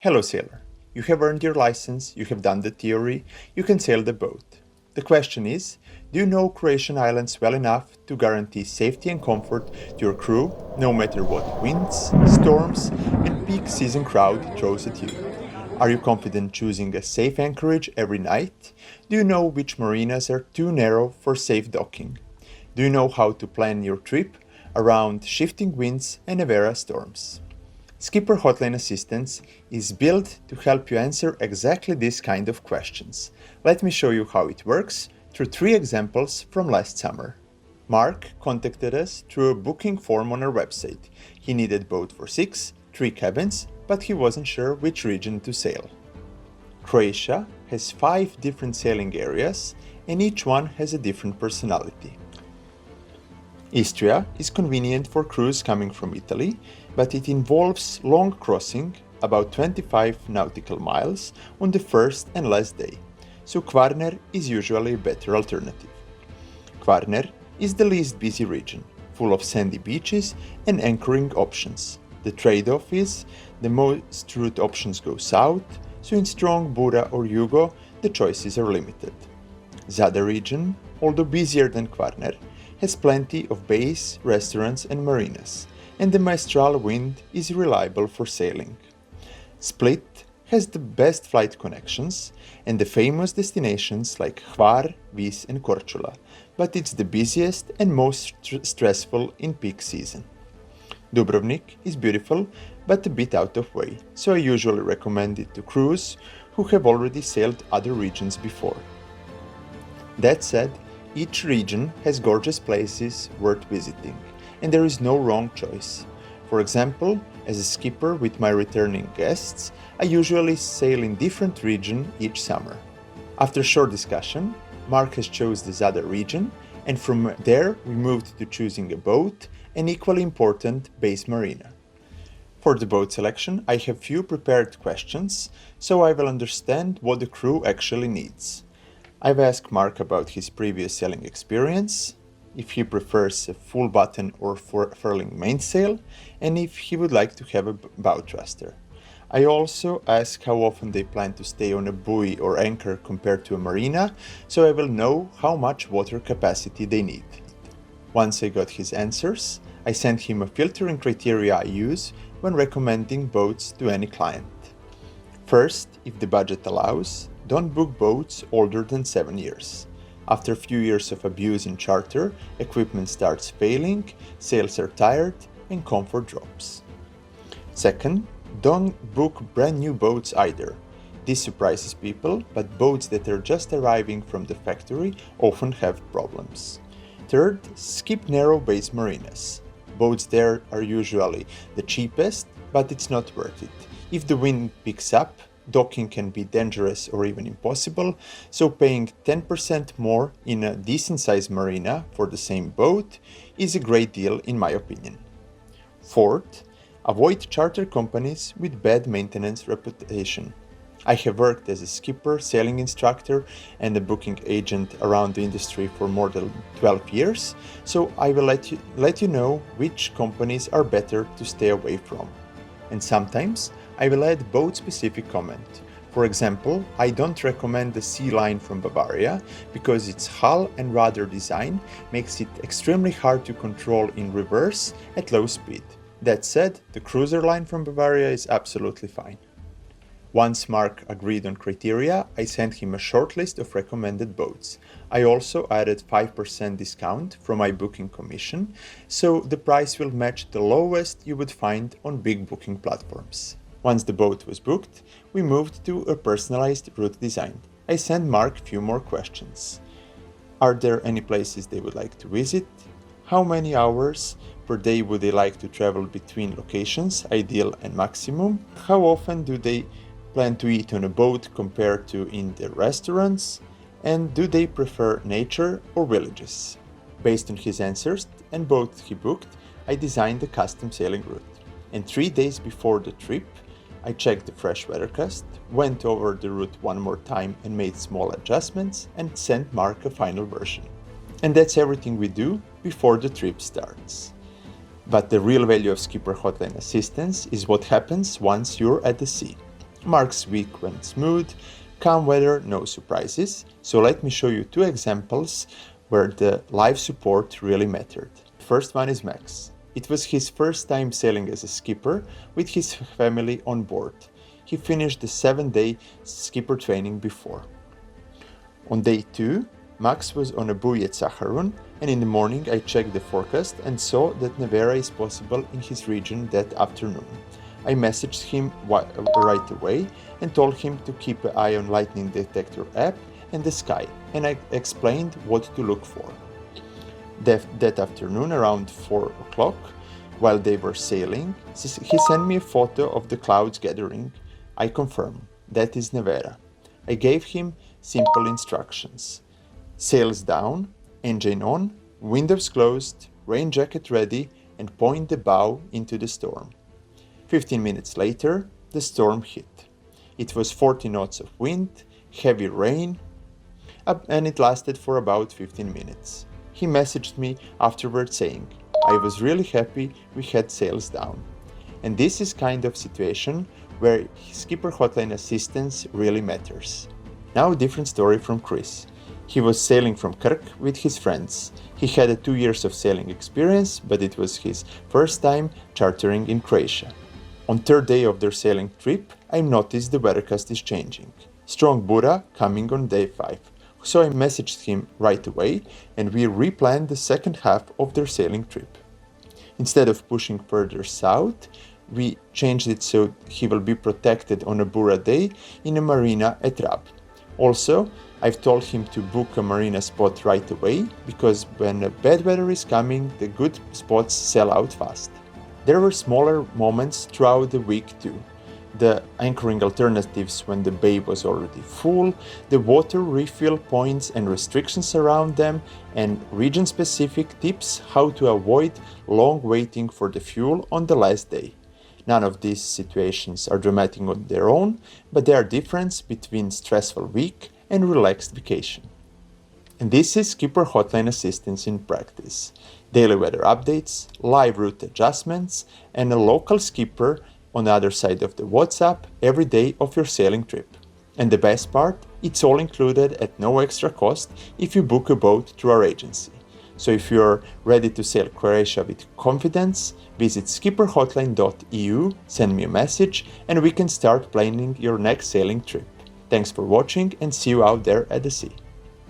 Hello sailor, you have earned your license, you have done the theory, you can sail the boat. The question is, do you know Croatian islands well enough to guarantee safety and comfort to your crew no matter what winds, storms and peak season crowd throws at you? Are you confident choosing a safe anchorage every night? Do you know which marinas are too narrow for safe docking? Do you know how to plan your trip around shifting winds and Nevera storms? Skipper Hotline Assistance is built to help you answer exactly this kind of questions. Let me show you how it works through 3 examples from last summer. Mark contacted us through a booking form on our website. He needed a boat for 6, 3 cabins, but he wasn't sure which region to sail. Croatia has 5 different sailing areas and each one has a different personality. Istria is convenient for crews coming from Italy, but it involves long crossing, about 25 nautical miles, on the first and last day, so Kvarner is usually a better alternative. Kvarner is the least busy region, full of sandy beaches and anchoring options. The trade-off is the most route options go south, so in strong Bura or Jugo the choices are limited. Zadar region, although busier than Kvarner, has plenty of bays, restaurants and marinas, and the Mistral wind is reliable for sailing. Split has the best flight connections and the famous destinations like Hvar, Vis and Korčula, but it's the busiest and most stressful in peak season. Dubrovnik is beautiful but a bit out of way, so I usually recommend it to crews who have already sailed other regions before. That said, each region has gorgeous places worth visiting, and there is no wrong choice. For example, as a skipper with my returning guests, I usually sail in different regions each summer. After short discussion, Mark has chosen the Zadar region, and from there we moved to choosing a boat and equally important base marina. For the boat selection, I have few prepared questions, so I will understand what the crew actually needs. I've asked Mark about his previous sailing experience, if he prefers a full button or furling mainsail, and if he would like to have a bow thruster. I also asked how often they plan to stay on a buoy or anchor compared to a marina, so I will know how much water capacity they need. Once I got his answers, I sent him a filtering criteria I use when recommending boats to any client. First, if the budget allows, don't book boats older than 7 years. After a few years of abuse in charter, equipment starts failing, sails are tired, and comfort drops. Second, don't book brand new boats either. This surprises people, but boats that are just arriving from the factory often have problems. Third, skip narrow base marinas. Boats there are usually the cheapest, but it's not worth it. If the wind picks up, docking can be dangerous or even impossible, so paying 10% more in a decent-sized marina for the same boat is a great deal in my opinion. Fourth, avoid charter companies with bad maintenance reputation. I have worked as a skipper, sailing instructor and a booking agent around the industry for more than 12 years, so I will let you know which companies are better to stay away from. And sometimes I will add boat-specific comment. For example, I don't recommend the Sea Line from Bavaria because its hull and rudder design makes it extremely hard to control in reverse at low speed. That said, the cruiser line from Bavaria is absolutely fine. Once Mark agreed on criteria, I sent him a short list of recommended boats. I also added 5% discount from my booking commission, so the price will match the lowest you would find on big booking platforms. Once the boat was booked, we moved to a personalized route design. I sent Mark a few more questions. Are there any places they would like to visit? How many hours per day would they like to travel between locations, ideal and maximum? How often do they plan to eat on a boat compared to in the restaurants? And do they prefer nature or villages? Based on his answers and boats he booked, I designed a custom sailing route. And 3 days before the trip, I checked the fresh weathercast, went over the route one more time and made small adjustments and sent Mark a final version. And that's everything we do before the trip starts. But the real value of Skipper Hotline Assistance is what happens once you're at the sea. Mark's week went smooth, calm weather, no surprises. So let me show you two examples where the live support really mattered. The first one is Max. It was his first time sailing as a skipper with his family on board. He finished the 7-day skipper training before. On day 2, Max was on a buoy at Sakarun, and in the morning I checked the forecast and saw that Nevera is possible in his region that afternoon. I messaged him right away and told him to keep an eye on lightning detector app and the sky, and I explained what to look for. That afternoon around 4 o'clock, while they were sailing, he sent me a photo of the clouds gathering. I confirmed, that is Nevera. I gave him simple instructions. Sails down, engine on, windows closed, rain jacket ready, and point the bow into the storm. 15 minutes later, the storm hit. It was 40 knots of wind, heavy rain, and it lasted for about 15 minutes. He messaged me afterward saying, I was really happy we had sails down. And this is kind of situation where Skipper Hotline Assistance really matters. Now a different story from Chris. He was sailing from Krk with his friends. He had 2 years of sailing experience, but it was his first time chartering in Croatia. On third day of their sailing trip, I noticed the weathercast is changing. Strong Bura coming on day 5. So I messaged him right away and we replanned the second half of their sailing trip. Instead of pushing further south, we changed it so he will be protected on a Bura day in a marina at Rab. Also, I've told him to book a marina spot right away because when bad weather is coming, the good spots sell out fast. There were smaller moments throughout the week too. The anchoring alternatives when the bay was already full, the water refill points and restrictions around them, and region-specific tips how to avoid long waiting for the fuel on the last day. None of these situations are dramatic on their own, but there are differences between stressful week and relaxed vacation. And this is Skipper Hotline Assistance in practice. Daily weather updates, live route adjustments, and a local skipper on the other side of the WhatsApp every day of your sailing trip. And the best part, it's all included at no extra cost if you book a boat through our agency. So if you're ready to sail Croatia with confidence, visit skipperhotline.eu, send me a message, and we can start planning your next sailing trip. Thanks for watching and see you out there at the sea.